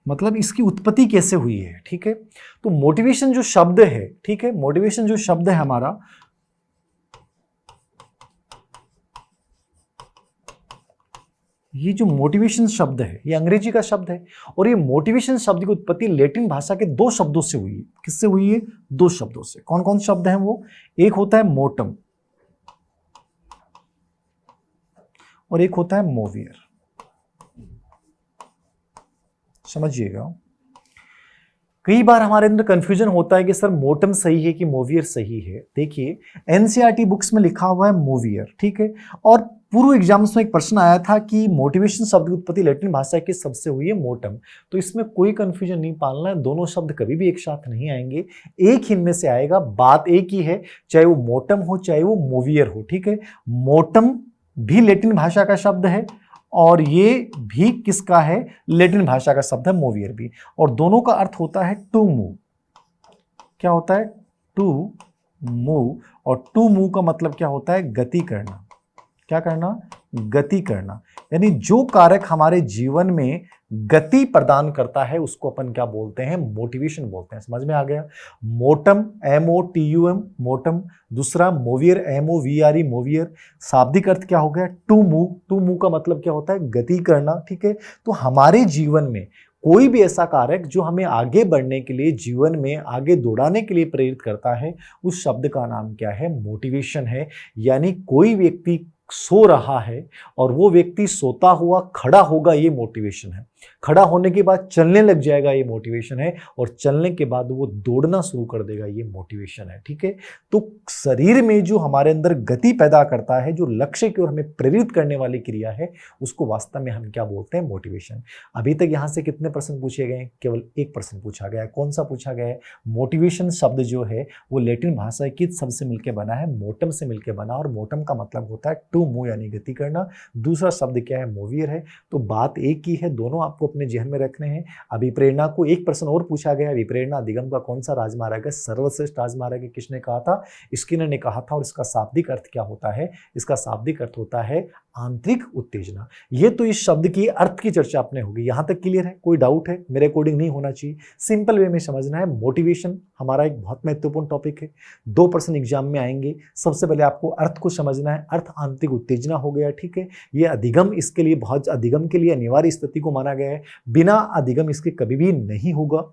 मतलब इसकी उत्पत्ति कैसे हुई है, ठीक है। तो मोटिवेशन जो शब्द है, ठीक है, मोटिवेशन जो शब्द है हमारा, ये जो मोटिवेशन शब्द है ये अंग्रेजी का शब्द है, और ये मोटिवेशन शब्द की उत्पत्ति लैटिन भाषा के दो शब्दों से हुई है। किससे हुई है? दो शब्दों से। कौन कौन शब्द हैं वो? एक होता है मोटम और एक होता है मोवियर। समझिएगा, कई बार हमारे अंदर कंफ्यूजन होता है कि सर मोटम सही है कि मोवियर सही है। देखिए एनसीईआरटी बुक्स में लिखा हुआ है मोवियर, ठीक है, और पूर्व एग्जाम्स में एक प्रश्न आया था कि मोटिवेशन शब्द की उत्पत्ति लैटिन भाषा के शब्द से हुई है मोटम। तो इसमें कोई कंफ्यूजन नहीं पालना है, दोनों शब्द कभी भी एक साथ नहीं आएंगे, एक ही इनमें से आएगा। बात एक ही है, चाहे वो मोटम हो चाहे वो मोवियर हो, ठीक है। मोटम भी लैटिन भाषा का शब्द है और ये भी किसका है? लैटिन भाषा का शब्द है मोवियर भी, और दोनों का अर्थ होता है टू मूव। क्या होता है? टू मूव, और टू मूव का मतलब क्या होता है? गति करना। क्या करना? गति करना। यानी जो कारक हमारे जीवन में गति प्रदान करता है उसको अपन क्या बोलते हैं? मोटिवेशन बोलते हैं। समझ में आ गया? मोटम, MOTUM, मोटम। दूसरा मोवियर, MOVRE, मोवियर। शाब्दिक अर्थ क्या हो गया? To move. टू मूव का मतलब क्या होता है? गति करना, ठीक है। तो हमारे जीवन में कोई भी ऐसा कारक जो हमें आगे बढ़ने के लिए, जीवन में आगे दौड़ाने के लिए प्रेरित करता है, उस शब्द का नाम क्या है? मोटिवेशन है। यानी कोई व्यक्ति सो रहा है और वो व्यक्ति सोता हुआ खड़ा होगा, ये मोटिवेशन है। खड़ा होने के बाद चलने लग जाएगा, ये मोटिवेशन है। और चलने के बाद वो दौड़ना शुरू कर देगा, ये मोटिवेशन है, ठीक है। तो शरीर में जो हमारे अंदर गति पैदा करता है, जो लक्ष्य की ओर हमें प्रेरित करने वाली क्रिया है, उसको वास्तव में हम क्या बोलते हैं? मोटिवेशन। अभी तक यहां से कितने प्रश्न पूछे गए? केवल एक प्रश्न पूछा गया है। कौन सा पूछा गया है? मोटिवेशन शब्द जो है वो लैटिन भाषा के शब्द से मिलकर बना है? मोटम से मिलकर बना, और मोटम का मतलब होता है टू मूव यानी गति करना। दूसरा शब्द क्या है? मोवियर है। तो बात एक ही है, दोनों आपको अपने जहन में रखने हैं। अभिप्रेरणा को एक प्रश्न और पूछा गया, अभिप्रेरणा अधिगम का कौन सा राजमार्ग है? सर्वश्रेष्ठ राजमार्ग है। किसने कहा था? स्किनर ने कहा था। और इसका शाब्दिक अर्थ क्या होता है? इसका शाब्दिक अर्थ होता है आंतरिक उत्तेजना। ये तो इस शब्द की अर्थ की चर्चा अपने होगी। यहां तक क्लियर है? कोई डाउट है? मेरे अकॉर्डिंग नहीं होना चाहिए। सिंपल वे में समझना है। मोटिवेशन हमारा एक बहुत महत्वपूर्ण टॉपिक है, 2 प्रश्न एग्जाम में आएंगे। सबसे पहले आपको अर्थ को समझना है। अर्थ आंतरिक उत्तेजना हो गया, ठीक है। ये अधिगम, इसके लिए बहुत, अधिगम के लिए अनिवार्य स्थिति को माना गया है। बिना अधिगम इसके कभी भी नहीं होगा।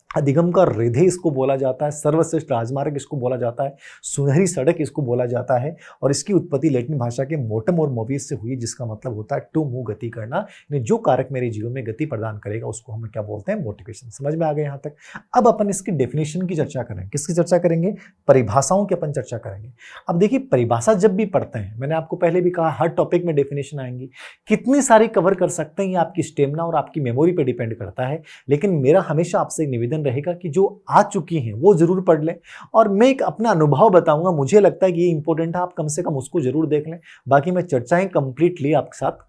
अधिगम का हृदय इसको बोला जाता है, सर्वश्रेष्ठ राजमार्ग इसको बोला जाता है, सुनहरी सड़क इसको बोला जाता है। और इसकी उत्पत्ति लैटिन भाषा के मोटम और मोवियर से हुई, जिसका मतलब होता है टू मूव, गति करना। यानी जो कारक मेरे जीवन में गति प्रदान करेगा उसको हम क्या बोलते हैं? मोटिवेशन। समझ में आ गया यहाँ तक? अब अपन इसकी डेफिनेशन की चर्चा करेंगे। किसकी चर्चा करेंगे? परिभाषाओं की अपन चर्चा करेंगे। अब देखिए, परिभाषा जब भी पढ़ते हैं, मैंने आपको पहले भी कहा, हर टॉपिक में डेफिनेशन आएंगी। कितनी सारी कवर कर सकते हैं ये आपकी स्टेमिना और आपकी मेमोरी पर डिपेंड करता है। लेकिन मेरा हमेशा आपसे निवेदन रहेगा कि जो आ चुकी हैं वो जरूर पढ़ लें। और मैं एक अपना अनुभव बताऊंगा, मुझे लगता है कि ये इंपॉर्टेंट है, आप कम से कम उसको जरूर देख लें। बाकी मैं चर्चाएं कंप्लीटली आपके साथ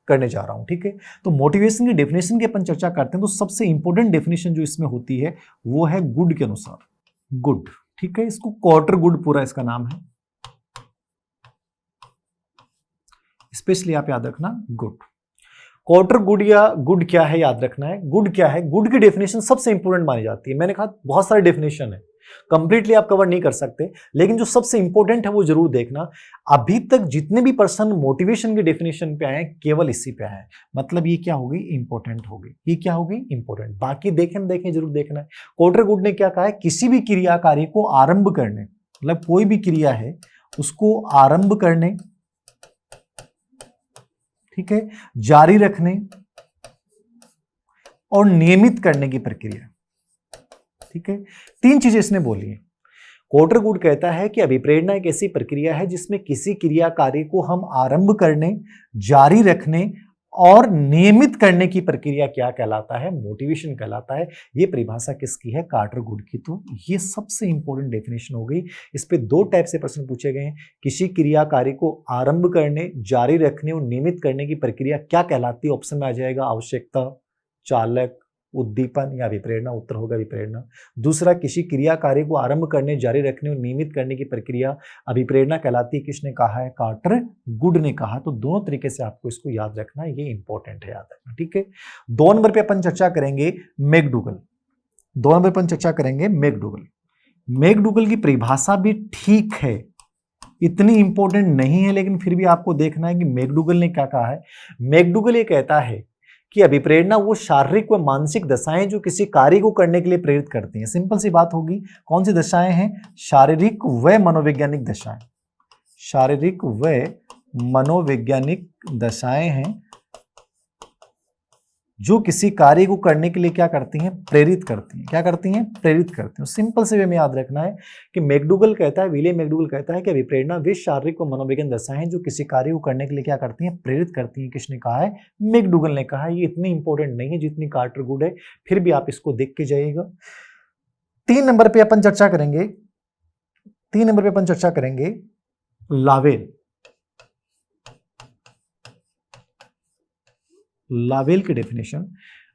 करने जा रहा हूं, ठीक है। तो मोटिवेशन की डेफिनेशन की अपन चर्चा करते हैं, तो सबसे इंपॉर्टेंट डेफिनेशन जो इसमें होती है वो है गुड के अनुसार। गुड, ठीक है। इसको क्वार्टर गुड पूरा इसका नाम है, स्पेशली आप याद रखना गुड। क्वार्टर गुड या गुड क्या है याद रखना है। गुड क्या है? गुड की डेफिनेशन सबसे इंपॉर्टेंट मानी जाती है। मैंने कहा बहुत सारे डेफिनेशन है, कंप्लीटली आप कवर नहीं कर सकते, लेकिन जो सबसे इंपॉर्टेंट है वो जरूर देखना। अभी तक जितने भी पर्सन मोटिवेशन की डेफिनेशन पे आए केवल इसी पे आए, मतलब ये क्या होगी? इंपॉर्टेंट होगी। ये क्या होगी? इंपॉर्टेंट। बाकी देखें जरूर देखना है। क्वार्टर गुड ने क्या कहा है? किसी भी क्रिया कार्य को आरंभ करने, मतलब कोई भी क्रिया है उसको आरंभ करने, ठीक है, जारी रखने और नियमित करने की प्रक्रिया, ठीक है। 3 चीजें इसने बोली है। क्वार्टर गुड कहता है कि अभिप्रेरणा एक ऐसी प्रक्रिया है जिसमें किसी क्रिया कार्य को हम आरंभ करने, जारी रखने और नियमित करने की प्रक्रिया क्या कहलाता है? मोटिवेशन कहलाता है। ये परिभाषा किसकी है? क्वार्टर गुड की। तो ये सबसे इंपॉर्टेंट डेफिनेशन हो गई। इस पे 2 टाइप से प्रश्न पूछे गए हैं। किसी क्रिया कार्य को आरंभ करने, जारी रखने और नियमित करने की प्रक्रिया क्या कहलाती है? ऑप्शन में आ जाएगा आवश्यकता, चालक, उद्दीपन या अभिप्रेरणा, उत्तर होगा अभिप्रेरणा। दूसरा, किसी क्रिया कार्य को आरंभ करने, जारी रखने और नियमित करने की प्रक्रिया अभिप्रेरणा कहलाती है। किसने कहा है? कार्टर गुड ने कहा। तो दोनों तरीके से आपको इसको याद रखना है, ये इंपॉर्टेंट है याद रखना, ठीक है। 2 नंबर पे अपन चर्चा करेंगे मैकडूगल। 2 नंबर पर चर्चा करेंगे मैकडूगल। मैकडूगल की परिभाषा भी ठीक है, इतनी इंपॉर्टेंट नहीं है, लेकिन फिर भी आपको देखना है कि मैकडूगल ने क्या कहा है। मैकडूगल ये कहता है कि अभिप्रेरणा वो शारीरिक व मानसिक दशाएं जो किसी कार्य को करने के लिए प्रेरित करती हैं। सिंपल सी बात होगी, कौन सी दशाएं हैं? शारीरिक व मनोवैज्ञानिक दशाएं। शारीरिक व मनोवैज्ञानिक दशाएं हैं जो किसी कार्य को करने के लिए क्या करती हैं? प्रेरित करती हैं। क्या करती हैं? प्रेरित करती हैं। सिंपल से वे में याद रखना है कि मैकडूगल कहता है, विलियम मैकडूगल कहता है कि अभिप्रेरणा वे शारीरिक व मनोवैज्ञानिक दशाएं हैं जो किसी कार्य को करने के लिए क्या करती हैं? प्रेरित करती हैं। किसने कहा है? मैकडूगल ने कहा है। ये इतनी इंपॉर्टेंट नहीं है जितनी कार्टर गुड है, फिर भी आप इसको देख के जाइएगा। 3 नंबर पे अपन चर्चा करेंगे, 3 नंबर पे अपन चर्चा करेंगे लावेल। लावेल की डेफिनेशन।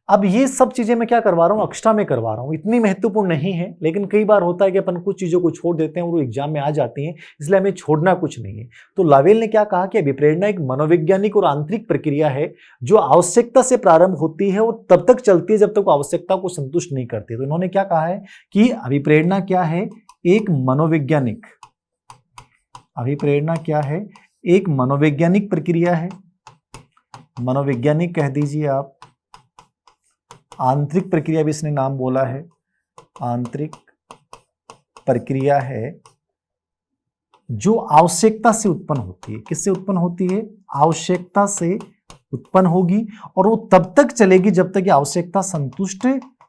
अब ये सब चीजें मैं क्या करवा रहा हूं? एक्स्ट्रा में करवा रहा हूं, इतनी महत्वपूर्ण नहीं है, लेकिन कई बार होता है कि अपन कुछ चीजों को छोड़ देते हैं और वो एग्जाम में आ जाती हैं, इसलिए हमें छोड़ना कुछ नहीं है। तो लावेल ने क्या कहा कि अभिप्रेरणा एक मनोवैज्ञानिक और आंतरिक प्रक्रिया है जो आवश्यकता से प्रारंभ होती है और तब तक चलती है जब तक आवश्यकता को संतुष्ट नहीं करती। तो इन्होंने क्या कहा है कि अभिप्रेरणा क्या है? एक मनोवैज्ञानिक, अभिप्रेरणा क्या है? एक मनोवैज्ञानिक प्रक्रिया है। मनोवैज्ञानिक कह दीजिए आप, आंतरिक प्रक्रिया भी इसने नाम बोला है, आंतरिक प्रक्रिया है जो आवश्यकता से उत्पन्न होती है। किससे उत्पन्न होती है? आवश्यकता से उत्पन्न होगी और वो तब तक चलेगी जब तक ये आवश्यकता संतुष्ट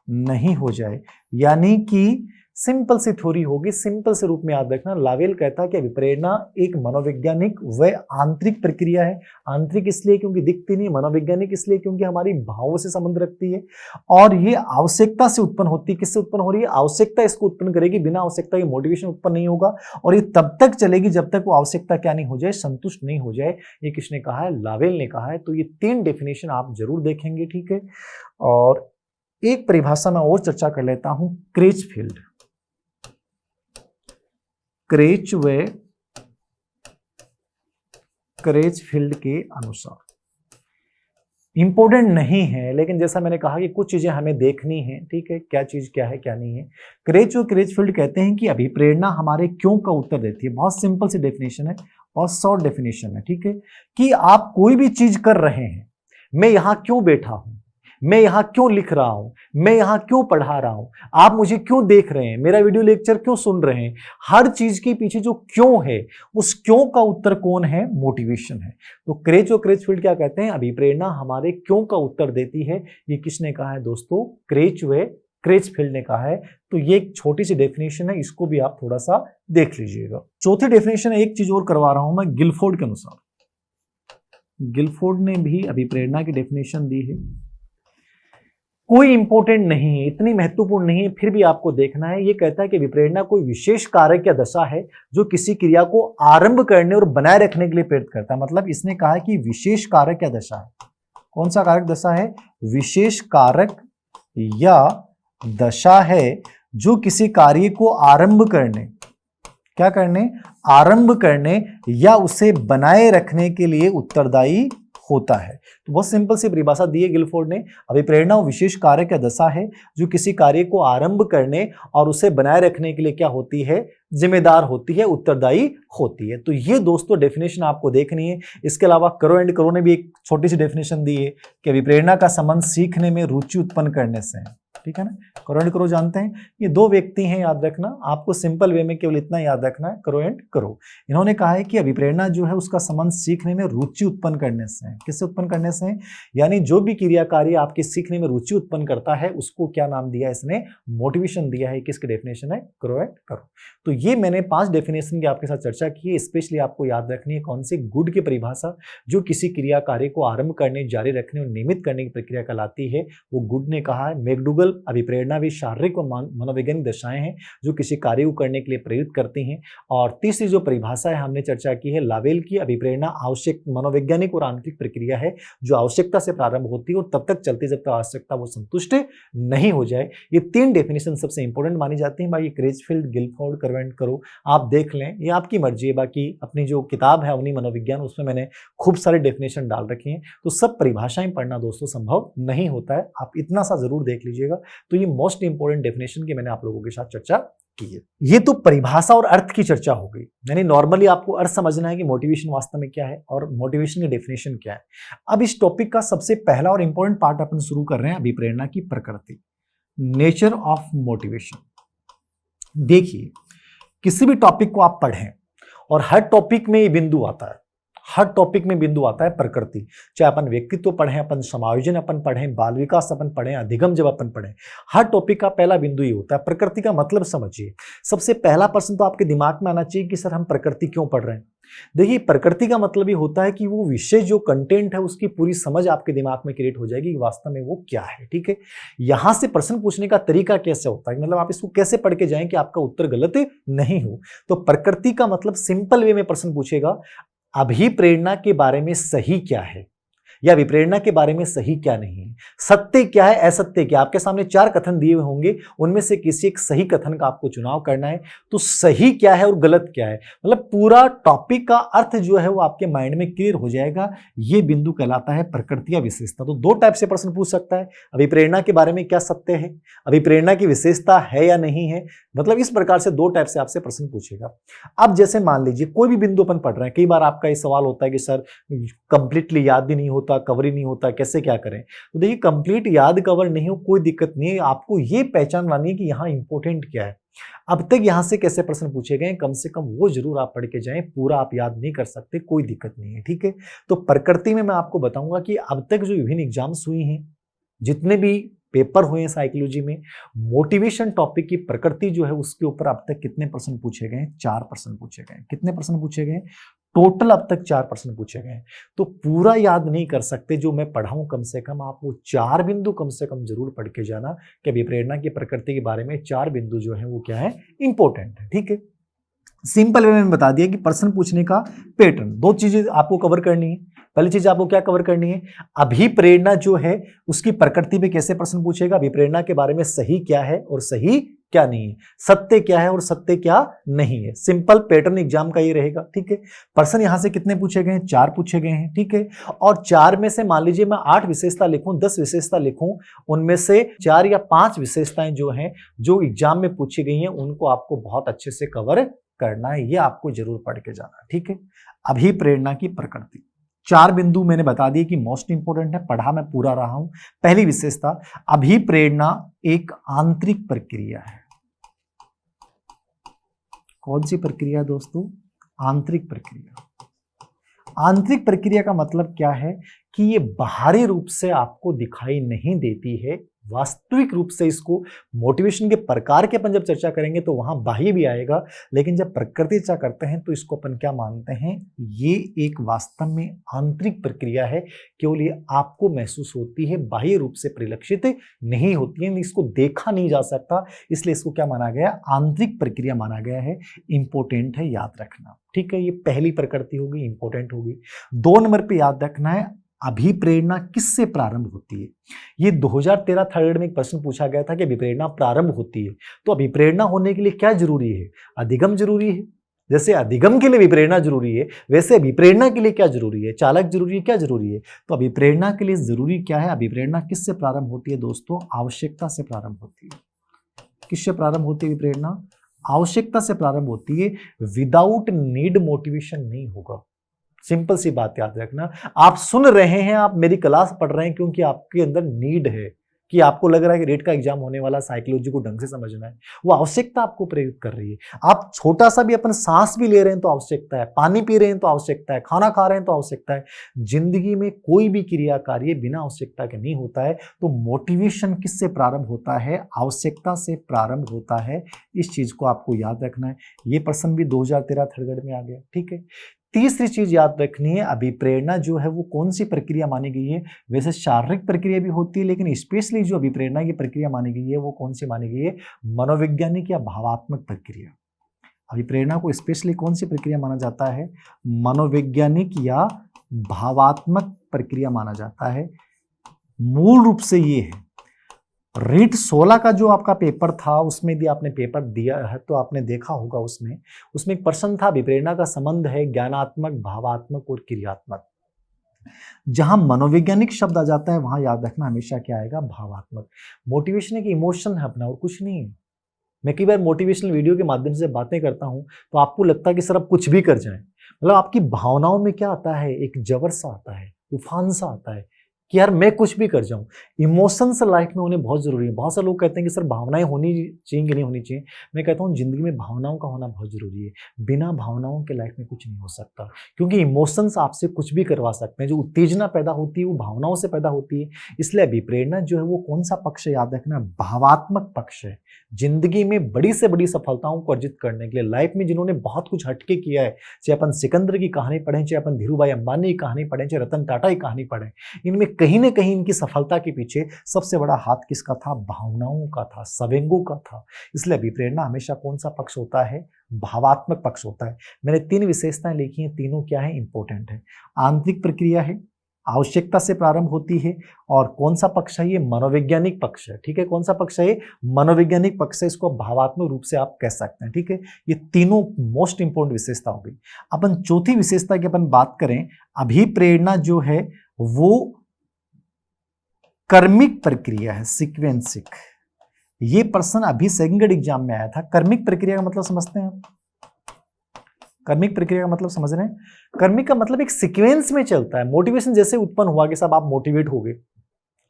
नहीं हो जाए। यानी कि सिंपल सी थ्योरी होगी, सिंपल से रूप में याद रखना। लावेल कहता है कि अभिप्रेरणा एक मनोवैज्ञानिक व आंतरिक प्रक्रिया है। आंतरिक इसलिए क्योंकि दिखती नहीं, मनोवैज्ञानिक इसलिए क्योंकि हमारी भावों से संबंध रखती है और ये आवश्यकता से उत्पन्न होती है। किससे उत्पन्न हो रही है? आवश्यकता इसको उत्पन्न करेगी, बिना आवश्यकता के मोटिवेशन उत्पन्न नहीं होगा और ये तब तक चलेगी जब तक वो आवश्यकता क्या नहीं हो जाए? संतुष्ट नहीं हो जाए। ये किसने कहा है? लावेल ने कहा है। तो ये 3 डेफिनेशन आप जरूर देखेंगे, ठीक है। और एक परिभाषा में और चर्चा कर लेता हूं, क्रेचफील्ड। क्रेचफील्ड के अनुसार इंपॉर्टेंट नहीं है, लेकिन जैसा मैंने कहा कि कुछ चीजें हमें देखनी है, ठीक है, क्या चीज क्या है क्या नहीं है। क्रेचफील्ड कहते हैं कि अभिप्रेरणा हमारे क्यों का उत्तर देती है। बहुत सिंपल सी डेफिनेशन है, बहुत शॉर्ट डेफिनेशन है, ठीक है, कि आप कोई भी चीज कर रहे हैं, मैं यहां क्यों बैठा हूं, मैं यहां क्यों लिख रहा हूं, मैं यहां क्यों पढ़ा रहा हूं, आप मुझे क्यों देख रहे हैं, मेरा वीडियो लेक्चर क्यों सुन रहे हैं, हर चीज के पीछे जो क्यों है, उस क्यों का उत्तर कौन है? मोटिवेशन है। तो क्रेचफील्ड क्या कहते हैं? अभिप्रेरणा हमारे क्यों का उत्तर देती है। ये किसने कहा है दोस्तों? क्रेचफील्ड ने कहा है। तो ये एक छोटी सी डेफिनेशन है, इसको भी आप थोड़ा सा देख लीजिएगा। चौथी डेफिनेशन, एक चीज और करवा रहा हूं मैं, गिलफोर्ड के अनुसार। गिलफोर्ड ने भी अभिप्रेरणा की डेफिनेशन दी है, कोई इंपॉर्टेंट नहीं है, इतनी महत्वपूर्ण नहीं है, फिर भी आपको देखना है। ये कहता है कि विप्रेरणा कोई विशेष कारक या दशा है जो किसी क्रिया को आरंभ करने और बनाए रखने के लिए प्रेरित करता है। मतलब इसने कहा है कि विशेष कारक या दशा है। कौन सा कारक दशा है? विशेष कारक या दशा है जो किसी कार्य को आरंभ करने, क्या करने? आरंभ करने या उसे बनाए रखने के लिए उत्तरदायी होता है। तो बहुत सिंपल सी परिभाषा दी है गिलफोर्ड ने। अभिप्रेरणा विशेष कारक या दशा है जो किसी कार्य को आरंभ करने और उसे बनाए रखने के लिए क्या होती है? जिम्मेदार होती है, उत्तरदायी होती है। तो ये दोस्तों डेफिनेशन आपको देखनी है। इसके अलावा करो एंड करो ने भी एक छोटी सी डेफिनेशन दी है कि अभिप्रेरणा का संबंध सीखने में रुचि उत्पन्न करने से है, ठीक है ना। करो एंड करो जानते हैं, ये 2 व्यक्ति हैं, याद रखना। आपको सिंपल वे में केवल इतना याद रखना है, करो एंड करो। इन्होंने कहा है कि अभिप्रेरणा जो है उसका संबंध सीखने में रुचि उत्पन्न करने से है। किससे उत्पन्न करने से है? यानी जो भी क्रिया कार्य आपके सीखने में रुचि उत्पन्न करता है उसको क्या नाम दिया है इसने? मोटिवेशन दिया है। किसकी डेफिनेशन है? करो एंड करो। तो ये मैंने 5 डेफिनेशन की आपके साथ चर्चा की है। स्पेशली आपको याद रखनी है कौन सी? गुड की परिभाषा, जो किसी क्रिया कार्य को आरंभ करने, जारी रखने और नियमित करने की प्रक्रिया कहलाती है, वो गुड ने कहा है। मैकडूगल संकल्प, अभिप्रेरणा वे शारीरिक व मनोवैज्ञानिक दशाएं हैं जो किसी कार्य को करने के लिए प्रेरित करती हैं। और तीसरी जो परिभाषा है हमने चर्चा की है लावेल की, अभिप्रेरणा आवश्यक मनोवैज्ञानिक और आंतरिक प्रक्रिया है जो आवश्यकता से प्रारंभ होती है और तब तक चलती जब तक आवश्यकता वो संतुष्ट नहीं हो जाए। ये 3 डेफिनेशन सबसे इंपॉर्टेंट मानी जाती हैं। बाकी क्रेजफील्ड, गिलफोर्ड, करवेंट करो, आप देख लें, ये आपकी मर्जी है। बाकी अपनी जो किताब है अवनी मनोविज्ञान, उसमें मैंने खूब सारे डेफिनेशन डाल रखे हैं। तो सब परिभाषाएं पढ़ना दोस्तों संभव नहीं होता है, आप इतना सा जरूर देख लीजिएगा। तो ये मोस्ट इंपॉर्टेंट डेफिनेशन की मैंने आप लोगों के साथ चर्चा की है। ये तो परिभाषा और अर्थ की चर्चा हो गई, यानी नॉर्मली आपको अर्थ समझना है कि मोटिवेशन वास्तव में क्या है और मोटिवेशन की डेफिनेशन क्या है। अब इस टॉपिक का सबसे पहला और इंपॉर्टेंट पार्ट अपन शुरू कर रहे हैं, अभिप्रेरणा की प्रकृति, नेचर ऑफ मोटिवेशन। देखिए, किसी भी टॉपिक को आप पढ़ें और हर टॉपिक में ये बिंदु आता है, हर टॉपिक में बिंदु आता है प्रकृति। चाहे अपन व्यक्तित्व पढ़ें, अपन समायोजन अपन पढ़ें, बाल विकास अपन पढ़ें, अधिगम जब अपन पढ़ें, हर टॉपिक का पहला बिंदु ही होता है प्रकृति का मतलब समझिए। सबसे पहला प्रश्न तो आपके दिमाग में आना चाहिए कि सर हम प्रकृति क्यों पढ़ रहे हैं। देखिए, प्रकृति का मतलब ये होता है कि वो विषय जो कंटेंट है उसकी पूरी समझ आपके दिमाग में क्रिएट हो जाएगी कि वास्तव में वो क्या है। ठीक है, यहां से प्रश्न पूछने का तरीका कैसे होता है, मतलब आप इसको कैसे पढ़ के जाएं कि आपका उत्तर गलत नहीं हो। तो प्रकृति का मतलब सिंपल वे में प्रश्न पूछेगा, अभिप्रेरणा के बारे में सही क्या है या विप्रेरणा के बारे में सही क्या नहीं है, सत्य क्या है, असत्य क्या। आपके सामने 4 कथन दिए हुए होंगे, उनमें से किसी एक सही कथन का आपको चुनाव करना है। तो सही क्या है और गलत क्या है, मतलब पूरा टॉपिक का अर्थ जो है वो आपके माइंड में क्लियर हो जाएगा। ये बिंदु कहलाता है प्रकृति या विशेषता। तो 2 टाइप से प्रश्न पूछ सकता है, अभिप्रेरणा के बारे में क्या सत्य है, अभिप्रेरणा की विशेषता है या नहीं है, मतलब इस प्रकार से 2 टाइप से आपसे प्रश्न पूछेगा। अब जैसे मान लीजिए कोई भी बिंदु अपन पढ़ रहे हैं, कई बार आपका ये सवाल होता है कि सर कंप्लीटली याद भी नहीं होता, कवर ही नहीं होता, कैसे क्या करें। तो देखिए, कंप्लीट याद कवर नहीं हो कोई दिक्कत नहीं है, आपको ये पहचान लानी है कि यहाँ इंपॉर्टेंट क्या है। अब तक यहां से कैसे प्रश्न पूछे गए, कम से कम वो जरूर आप पढ़ के जाएं। पूरा आप याद नहीं कर सकते, कोई दिक्कत नहीं है। ठीक है, तो प्रकृति में मैं आपको बताऊंगा कि अब तक जो विभिन्न एग्जाम्स हुई हैं, जितने भी पेपर हुए हैं साइकोलॉजी में, मोटिवेशन टॉपिक की प्रकृति जो है उसके ऊपर अब तक कितने प्रश्न पूछे गए, 4 प्रश्न पूछे गए। कितने प्रश्न पूछे गए टोटल, अब तक 4 प्रश्न पूछे गए। तो पूरा याद नहीं कर सकते जो मैं पढ़ाऊं, कम से कम आप वो 4 बिंदु कम से कम जरूर पढ़ के जाना कि अभिप्रेरणा की प्रकृति के बारे में 4 बिंदु जो है वो क्या है, इंपॉर्टेंट है। ठीक है, सिंपल वे में बता दिया कि प्रश्न पूछने का पैटर्न, 2 चीजें आपको कवर करनी है। पहली चीज आपको क्या कवर करनी है, अभिप्रेरणा जो है उसकी प्रकृति पे कैसे प्रश्न पूछेगा, अभिप्रेरणा के बारे में सही क्या है और सही क्या नहीं है, सत्य क्या है और सत्य क्या नहीं है। सिंपल पैटर्न एग्जाम का ये रहेगा। ठीक है, प्रश्न यहां से कितने पूछे गए हैं, 4 पूछे गए हैं। ठीक है, और 4 में से मान लीजिए मैं 8 विशेषता लिखूं, 10 विशेषता लिखूं, उनमें से 4 या 5 विशेषताएं जो हैं जो एग्जाम में पूछी गई हैं उनको आपको बहुत अच्छे से कवर करना है, ये आपको जरूर पढ़ के जाना है। ठीक है, अभिप्रेरणा की प्रकृति 4 बिंदु मैंने बता दिए कि मोस्ट इंपोर्टेंट है, पढ़ा मैं पूरा रहा हूं। पहली विशेषता, अभिप्रेरणा एक आंतरिक प्रक्रिया है। कौन सी प्रक्रिया दोस्तों, आंतरिक प्रक्रिया। आंतरिक प्रक्रिया का मतलब क्या है कि ये बाहरी रूप से आपको दिखाई नहीं देती है, वास्तविक रूप से इसको मोटिवेशन के प्रकार के अपन जब चर्चा करेंगे तो वहां बाह्य भी आएगा, लेकिन जब प्रकृति चर्चा करते हैं तो इसको अपन क्या मानते हैं, ये एक वास्तव में आंतरिक प्रक्रिया है, केवल ये आपको महसूस होती है, बाह्य रूप से परिलक्षित नहीं होती है, इसको देखा नहीं जा सकता, इसलिए इसको क्या माना गया, आंतरिक प्रक्रिया माना गया है। इंपॉर्टेंट है, याद रखना। ठीक है, ये पहली प्रकृति होगी, इंपॉर्टेंट होगी। 2 नंबर पे याद रखना है, अभिप्रेरणा किससे प्रारंभ होती है। ये 2013 थर्ड में एक प्रश्न पूछा गया था कि अभिप्रेरणा प्रारंभ होती है, तो अभिप्रेरणा होने के लिए क्या जरूरी है, अधिगम जरूरी है। जैसे अधिगम के लिए विप्रेरणा जरूरी है, वैसे अभिप्रेरणा के लिए क्या जरूरी है, चालक जरूरी है, क्या जरूरी है। तो अभिप्रेरणा के लिए जरूरी क्या है, अभिप्रेरणा किससे प्रारंभ होती है दोस्तों, आवश्यकता से प्रारंभ होती है। किससे प्रारंभ होती है अभिप्रेरणा, आवश्यकता से प्रारंभ होती है। विदाउट नीड मोटिवेशन नहीं होगा, सिंपल सी बात याद रखना। आप सुन रहे हैं, आप मेरी क्लास पढ़ रहे हैं क्योंकि आपके अंदर नीड है, कि आपको लग रहा है कि रेट का एग्जाम होने वाला, साइकोलॉजी को ढंग से समझना है, वो आवश्यकता आपको प्रेरित कर रही है। आप छोटा सा भी अपन सांस भी ले रहे हैं तो आवश्यकता है, पानी पी रहे हैं तो आवश्यकता है, खाना खा रहे हैं तो आवश्यकता है। जिंदगी में कोई भी क्रिया कार्य बिना आवश्यकता के नहीं होता है। तो मोटिवेशन किससे प्रारंभ होता है, आवश्यकता से प्रारंभ होता है। इस चीज को आपको याद रखना है। ये प्रश्न भी 2013 थर्ड ग्रेड में आ गया। ठीक है, तीसरी चीज याद रखनी है, अभिप्रेरणा जो है वो कौन सी प्रक्रिया मानी गई है? वैसे शारीरिक प्रक्रिया भी होती है, लेकिन स्पेशली जो अभिप्रेरणा की प्रक्रिया मानी गई है वो कौन सी मानी गई है? मनोवैज्ञानिक या भावात्मक प्रक्रिया। अभिप्रेरणा को स्पेशली कौन सी प्रक्रिया माना जाता है? मनोवैज्ञानिक या भावात्मक प्रक्रिया माना जाता है। मूल रूप से ये है। रीट 16 का जो आपका पेपर था उसमें भी आपने पेपर दिया है तो आपने देखा होगा, उसमें एक प्रश्न था, अभिप्रेरणा का संबंध है ज्ञानात्मक, भावात्मक और क्रियात्मक। जहां मनोवैज्ञानिक शब्द आ जाता है वहां याद रखना हमेशा क्या आएगा? भावात्मक। मोटिवेशन एक इमोशन है अपना और कुछ नहीं है। मैं कई बार मोटिवेशनल वीडियो के माध्यम से बातें करता हूं तो आपको लगता है कि सर अब कुछ भी कर जाएं, मतलब आपकी भावनाओं में क्या आता है? एक जबर सा आता है, तूफान सा आता है कि यार मैं कुछ भी कर जाऊं। इमोशंस लाइफ में होने बहुत जरूरी है। बहुत से लोग कहते हैं कि सर भावनाएं होनी चाहिए कि नहीं होनी चाहिए। मैं कहता हूं जिंदगी में भावनाओं का होना बहुत जरूरी है। बिना भावनाओं के लाइफ में कुछ नहीं हो सकता, क्योंकि इमोशंस आपसे कुछ भी करवा सकते हैं। जो उत्तेजना पैदा होती है वो भावनाओं से पैदा होती है। इसलिए अभिप्रेरणा जो है वो कौन सा पक्ष है? याद रखना, भावात्मक पक्ष है। जिंदगी में बड़ी से बड़ी सफलताओं को अर्जित करने के लिए लाइफ में जिन्होंने बहुत कुछ हटके किया है, चाहे अपन सिकंदर की कहानी पढ़ें, चाहे अपन धीरूभाई अंबानी की कहानी पढ़ें, चाहे रतन टाटा की कहानी पढ़ें, इनमें कहीं ना कहीं इनकी सफलता के पीछे सबसे बड़ा हाथ किसका था? भावनाओं का था, संवेगों का था। इसलिए अभिप्रेरणा हमेशा कौन सा पक्ष होता है? भावात्मक पक्ष होता है। मैंने 3 विशेषताएं लिखी हैं, तीनों क्या है? इंपॉर्टेंट है। आंतरिक प्रक्रिया है, आवश्यकता से प्रारंभ होती है, और कौन सा पक्ष है? ये मनोवैज्ञानिक पक्ष है। ठीक है, कौन सा पक्ष है? ये मनोवैज्ञानिक पक्ष है। इसको भावात्मक रूप से आप कह सकते हैं। ठीक है, ये तीनों मोस्ट इंपोर्टेंट विशेषता हो गई। अपन चौथी विशेषता की अपन बात करें, अभिप्रेरणा जो है वो कर्मिक प्रक्रिया है, सीक्वेंसिक। ये प्रश्न अभी सेकंड ग्रेड एग्जाम में आया था। कर्मिक प्रक्रिया का मतलब समझते हैं आप? कर्मिक प्रक्रिया का मतलब समझ रहे हैं? कर्मिक का मतलब एक सीक्वेंस में चलता है। मोटिवेशन जैसे उत्पन्न हुआ कि साहब आप मोटिवेट हो गए,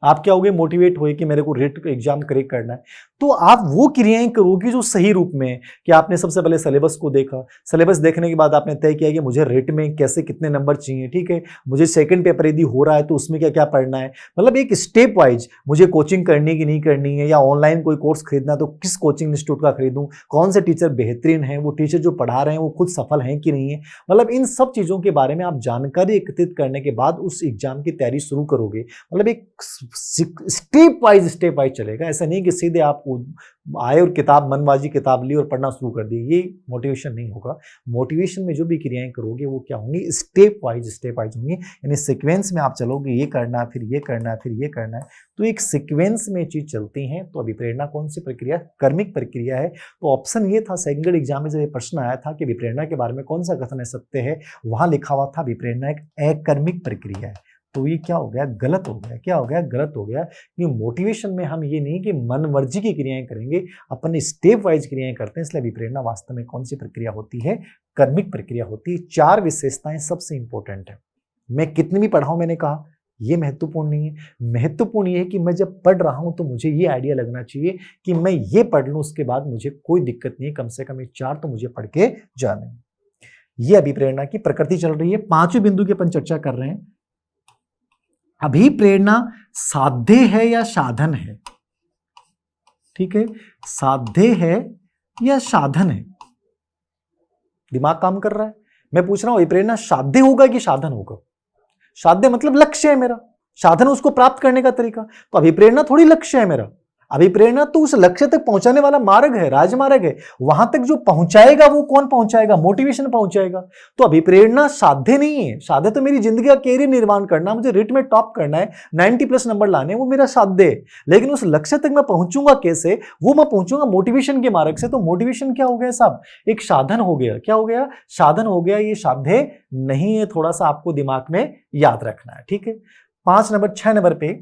आप क्या हो गए? मोटिवेट हुए कि मेरे को रेट एग्जाम क्रैक करना है, तो आप वो क्रियाएं करोगे जो सही रूप में है। कि आपने सबसे पहले सिलेबस को देखा, सिलेबस देखने के बाद आपने तय किया कि मुझे रेट में कैसे कितने नंबर चाहिए। ठीक है, मुझे सेकंड पेपर यदि हो रहा है तो उसमें क्या क्या पढ़ना है, मतलब एक स्टेप वाइज मुझे कोचिंग करनी की नहीं करनी है, या ऑनलाइन कोई कोर्स खरीदना है तो किस कोचिंग इंस्टीट्यूट का खरीदूं, कौन से टीचर बेहतरीन है, वो टीचर जो पढ़ा रहे हैं वो खुद सफल हैं कि नहीं है। मतलब इन सब चीजों के बारे में आप जानकारी एकत्रित करने के बाद उस एग्जाम की तैयारी शुरू करोगे। मतलब एक स्टेप वाइज चलेगा। ऐसा नहीं कि सीधे आप आए और किताब मनबाजी किताब ली और पढ़ना शुरू कर दी, ये मोटिवेशन नहीं होगा। मोटिवेशन में जो भी क्रियाएं करोगे वो क्या होंगी? स्टेप वाइज होंगी। यानी सीक्वेंस में आप चलोगे, ये करना है, फिर ये करना है, फिर ये करना है, तो एक सीक्वेंस में चीज चलती हैं। तो अभिप्रेरणा कौन सी प्रक्रिया? कर्मिक प्रक्रिया है। तो ऑप्शन ये था, सेकंड ग्रेड एग्जाम में जब ये प्रश्न आया था कि अभिप्रेरणा के बारे में कौन सा कथन है सत्य है, वहां लिखा हुआ था अभिप्रेरणा एक अकर्मिक प्रक्रिया है। तो ये क्या हो गया? गलत हो गया। क्या हो गया? गलत हो गया। कि मोटिवेशन में हम ये नहीं कि मन मर्जी की क्रियाएं करेंगे, अपन स्टेप वाइज क्रियाएं करते हैं। इसलिए अभिप्रेरणा वास्तव में कौन सी प्रक्रिया होती है? कर्मिक प्रक्रिया होती है। 4 विशेषताएं सबसे इंपॉर्टेंट है। मैं कितनी भी पढ़ाऊं, मैंने कहा ये महत्वपूर्ण नहीं है। महत्वपूर्ण ये है कि मैं जब पढ़ रहा हूं तो मुझे ये आइडिया लगना चाहिए कि मैं ये पढ़ लूं, उसके बाद मुझे कोई दिक्कत नहीं है, कम से कम ये 4 तो मुझे पढ़ के जाने। ये अभिप्रेरणा की प्रकृति चल रही है। 5वें बिंदु की अपन चर्चा कर रहे हैं, अभिप्रेरणा साध्य है या साधन है? ठीक है, साध्य है या साधन है? दिमाग काम कर रहा है? मैं पूछ रहा हूं अभिप्रेरणा साध्य होगा कि साधन होगा? साध्य मतलब लक्ष्य है मेरा, साधन उसको प्राप्त करने का तरीका। तो अभिप्रेरणा थोड़ी लक्ष्य है मेरा। अभिप्रेरणा तो उस लक्ष्य तक पहुंचाने वाला मार्ग है, राजमार्ग है। वहां तक जो पहुंचाएगा वो कौन पहुंचाएगा? मोटिवेशन पहुंचाएगा। तो अभिप्रेरणा साध्य नहीं है। साध्य तो मेरी जिंदगी का कैरियर निर्माण करना, मुझे रिट में टॉप करना है, 90+ नंबर लाने, वो मेरा साध्य है। लेकिन उस लक्ष्य तक मैं पहुंचूंगा कैसे? वो मैं पहुंचूंगा मोटिवेशन के मार्ग से। तो मोटिवेशन क्या हो गया साहब? एक साधन हो गया। क्या हो गया? साधन हो गया। ये साध्य नहीं है। थोड़ा सा आपको दिमाग में याद रखना है। ठीक है, 6 नंबर पे,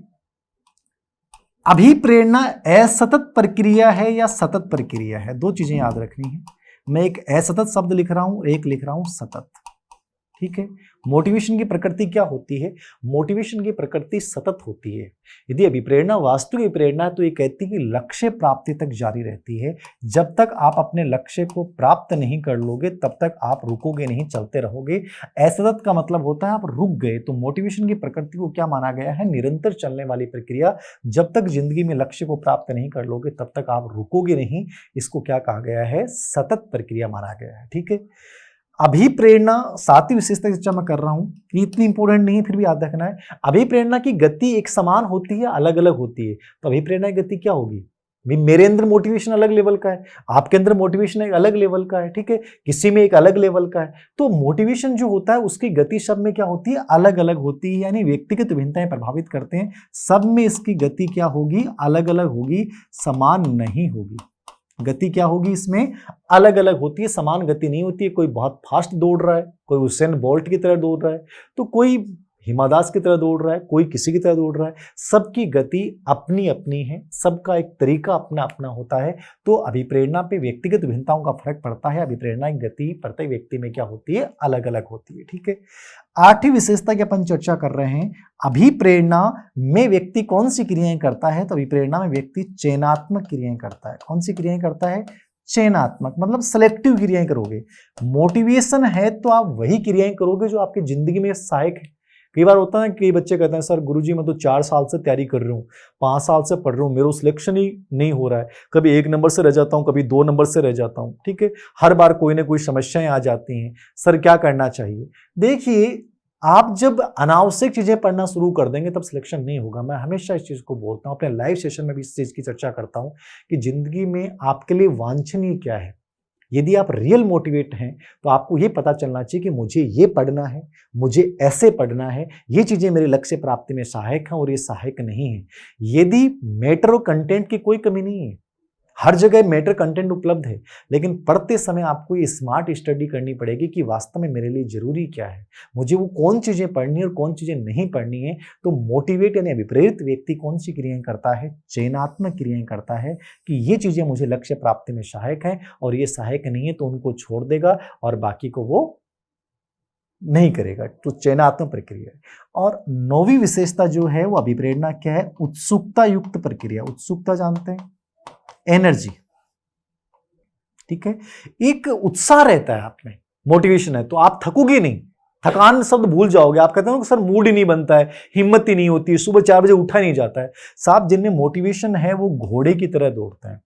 अभिप्रेरणा असतत प्रक्रिया है या सतत प्रक्रिया है? 2 चीजें याद रखनी है। मैं एक असतत शब्द लिख रहा हूं, एक लिख रहा हूं सतत। ठीक है, मोटिवेशन की प्रकृति क्या होती है? मोटिवेशन की प्रकृति सतत होती है। यदि अभिप्रेरणा वास्तविक प्रेरणा है तो ये कहती है कि लक्ष्य प्राप्ति तक जारी रहती है। जब तक आप अपने लक्ष्य को प्राप्त नहीं कर लोगे तब तक आप रुकोगे नहीं, चलते रहोगे। असतत का मतलब होता है आप रुक गए। तो मोटिवेशन की प्रकृति को क्या माना गया है? निरंतर चलने वाली प्रक्रिया। जब तक जिंदगी में लक्ष्य को प्राप्त नहीं कर लोगे तब तक आप रुकोगे नहीं। इसको क्या कहा गया है? सतत प्रक्रिया माना गया है। ठीक है, अभिप्रेरणा 7वीं विशेषता की चर्चा मैं कर रहा हूं, ये इतनी इंपॉर्टेंट नहीं है फिर भी याद रखना है। अभिप्रेरणा की गति एक समान होती है, अलग अलग होती है। तो अभिप्रेरणा की गति क्या होगी? मेरे अंदर मोटिवेशन अलग लेवल का है, आपके अंदर मोटिवेशन एक अलग लेवल का है, ठीक है, किसी में एक अलग लेवल का है। तो मोटिवेशन जो होता है उसकी गति सब में क्या होती है? अलग अलग होती है, यानी व्यक्तिगत भिन्नताएं प्रभावित करते हैं। सब में इसकी गति क्या होगी? अलग अलग होगी, समान नहीं होगी। गति क्या होगी इसमें? अलग अलग होती है, समान गति नहीं होती है। कोई बहुत फास्ट दौड़ रहा है, कोई उसेन बोल्ट की तरह दौड़ रहा है, तो कोई हिमा दास की तरह दौड़ रहा है, कोई किसी की तरह दौड़ रहा है। सबकी गति अपनी अपनी है, सबका एक तरीका अपना अपना होता है। तो अभिप्रेरणा पे व्यक्तिगत भिन्नताओं का फर्क पड़ता है। अभिप्रेरणा की गति प्रत्येक व्यक्ति में क्या होती है? अलग अलग होती है, ठीक है। 8वीं विशेषता की अपन चर्चा कर रहे हैं, अभिप्रेरणा में व्यक्ति कौन सी क्रियाएं करता है? तो अभिप्रेरणा में व्यक्ति चयनात्मक क्रियाएं करता है। कौन सी क्रियाएं करता है? चयनात्मक, मतलब सिलेक्टिव क्रियाएं करोगे। मोटिवेशन है तो आप वही क्रियाएं करोगे जो आपकी जिंदगी में सहायक है। कई बार होता है, कई बच्चे कहते हैं सर गुरुजी मैं तो 4 साल से तैयारी कर रहा हूँ, 5 साल से पढ़ रहा हूँ, मेरा सिलेक्शन ही नहीं हो रहा है, कभी 1 नंबर से रह जाता हूँ, कभी 2 नंबर से रह जाता हूँ, ठीक है, हर बार कोई ना कोई समस्याएं आ जाती हैं, सर क्या करना चाहिए? देखिए, आप जब अनावश्यक चीजें पढ़ना शुरू कर देंगे तब सिलेक्शन नहीं होगा। मैं हमेशा इस चीज को बोलता हूं, अपने लाइव सेशन में भी इस चीज की चर्चा करता हूं कि जिंदगी में आपके लिए वांछनीय क्या है। यदि आप रियल मोटिवेट हैं तो आपको ये पता चलना चाहिए कि मुझे ये पढ़ना है, मुझे ऐसे पढ़ना है, ये चीजें मेरे लक्ष्य प्राप्ति में सहायक हैं और ये सहायक नहीं है। यदि मैटर और कंटेंट की कोई कमी नहीं है, हर जगह मैटर कंटेंट उपलब्ध है, लेकिन पढ़ते समय आपको ये स्मार्ट स्टडी करनी पड़ेगी कि वास्तव में मेरे लिए जरूरी क्या है, मुझे वो कौन चीजें पढ़नी है और कौन चीजें नहीं पढ़नी है। तो मोटिवेट यानी अभिप्रेरित व्यक्ति कौन सी क्रियाएं करता है? चयनात्मक क्रियाएं करता है कि ये चीजें मुझे लक्ष्य प्राप्ति में सहायक है और ये सहायक नहीं है तो उनको छोड़ देगा और बाकी को वो नहीं करेगा। तो चयनात्मक प्रक्रिया है। और 9वीं विशेषता जो है वो अभिप्रेरणा क्या है? उत्सुकता युक्त प्रक्रिया। उत्सुकता जानते हैं? एनर्जी, ठीक है, एक उत्साह रहता है आप में, मोटिवेशन है तो आप थकोगे नहीं, थकान शब्द भूल जाओगे। आप कहते हो सर मूड ही नहीं बनता है, हिम्मत ही नहीं होती, सुबह 4 बजे उठा नहीं जाता है। साहब जिनमें मोटिवेशन है वो घोड़े की तरह दौड़ते हैं।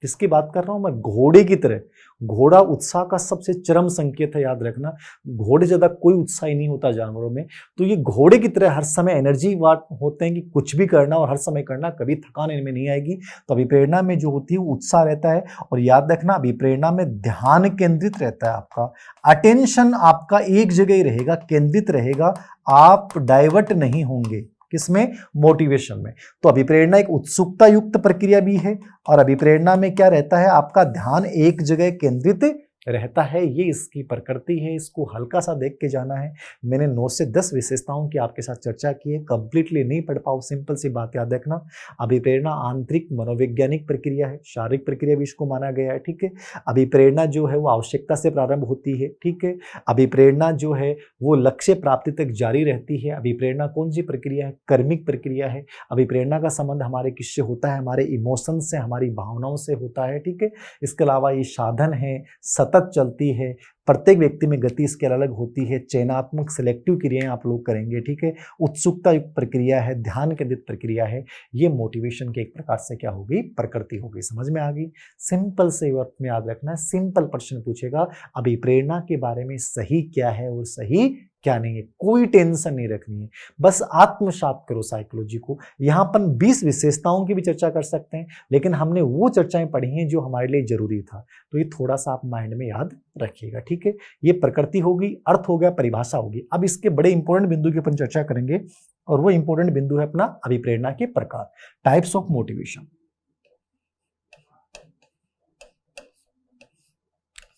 किसकी बात कर रहा हूं मैं? घोड़े की तरह। घोड़ा उत्साह का सबसे चरम संकेत है, याद रखना। घोड़े ज्यादा कोई उत्साही नहीं होता जानवरों में। तो ये घोड़े की तरह हर समय एनर्जी वाट होते हैं कि कुछ भी करना और हर समय करना, कभी थकान इनमें नहीं आएगी। तो अभिप्रेरणा में जो होती है वो उत्साह रहता है। और याद रखना अभिप्रेरणा में ध्यान केंद्रित रहता है, आपका अटेंशन आपका एक जगह ही रहेगा, केंद्रित रहेगा, आप डाइवर्ट नहीं होंगे। किसमें? मोटिवेशन में। तो अभिप्रेरणा एक उत्सुकता युक्त प्रक्रिया भी है और अभिप्रेरणा में क्या रहता है? आपका ध्यान एक जगह केंद्रित रहता है। ये इसकी प्रकृति है, इसको हल्का सा देख के जाना है। मैंने 9 से 10 विशेषताओं की आपके साथ चर्चा की है, कंप्लीटली नहीं पढ़ पाओ, सिंपल सी बात याद रखना। अभिप्रेरणा आंतरिक मनोवैज्ञानिक प्रक्रिया है, शारीरिक प्रक्रिया भी इसको माना गया है, ठीक है। अभिप्रेरणा जो है वो आवश्यकता से प्रारंभ होती है, ठीक है। अभिप्रेरणा जो है वो लक्ष्य प्राप्ति तक जारी रहती है। अभिप्रेरणा कौन सी प्रक्रिया है? कर्मिक प्रक्रिया है। अभिप्रेरणा का संबंध हमारे किससे होता है? हमारे इमोशन से, हमारी भावनाओं से होता है, ठीक है। इसके अलावा ये साधन है, सतत चलती है, प्रत्येक व्यक्ति में गति इसके अलग होती है। चयनात्मक सिलेक्टिव क्रियाएं आप लोग करेंगे, ठीक है। उत्सुकता युक्त प्रक्रिया है, ध्यान केंद्रित प्रक्रिया है। ये मोटिवेशन के एक प्रकार से क्या होगी? प्रकृति होगी। समझ में आ गई? सिंपल से वर्ड में याद रखना है। सिंपल प्रश्न पूछेगा अभिप्रेरणा के बारे में, सही क्या है और सही क्या नहीं है। कोई टेंशन नहीं रखनी है, बस आत्मसात करो साइकोलॉजी को। यहां अपन 20 विशेषताओं की भी चर्चा कर सकते हैं, लेकिन हमने वो चर्चाएं पढ़ी हैं जो हमारे लिए जरूरी था। तो ये थोड़ा सा आप माइंड में याद रखिएगा, ठीक है। ये प्रकृति होगी, अर्थ हो गया, परिभाषा होगी। अब इसके बड़े इंपॉर्टेंट बिंदु की अपन चर्चा करेंगे और वो इंपॉर्टेंट बिंदु है अपना अभिप्रेरणा के प्रकार, टाइप्स ऑफ मोटिवेशन।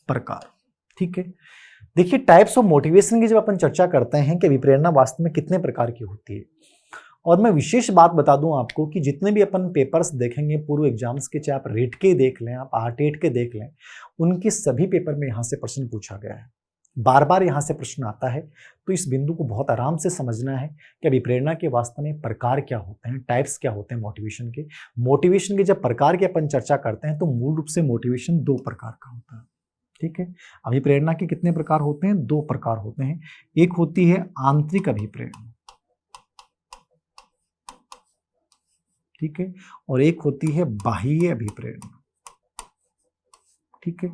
प्रकार, ठीक है। देखिए टाइप्स ऑफ मोटिवेशन की जब अपन चर्चा करते हैं कि अभिप्रेरणा वास्तव में कितने प्रकार की होती है, और मैं विशेष बात बता दूं आपको कि जितने भी अपन पेपर्स देखेंगे पूर्व एग्जाम्स के, चाहे आप रेट के देख लें, आप आरटेट के देख लें, उनके सभी पेपर में यहां से प्रश्न पूछा गया है। बार बार यहां से प्रश्न आता है। तो इस बिंदु को बहुत आराम से समझना है कि अभिप्रेरणा के वास्तव में प्रकार क्या होते हैं, टाइप्स क्या होते हैं मोटिवेशन के। मोटिवेशन के जब प्रकार की अपन चर्चा करते हैं तो मूल रूप से मोटिवेशन 2 प्रकार का होता है, ठीक है। अभिप्रेरणा के कितने प्रकार होते हैं? 2 प्रकार होते हैं। एक होती है आंतरिक अभिप्रेरणा, ठीक है, और एक होती है बाह्य अभिप्रेरणा, ठीक है।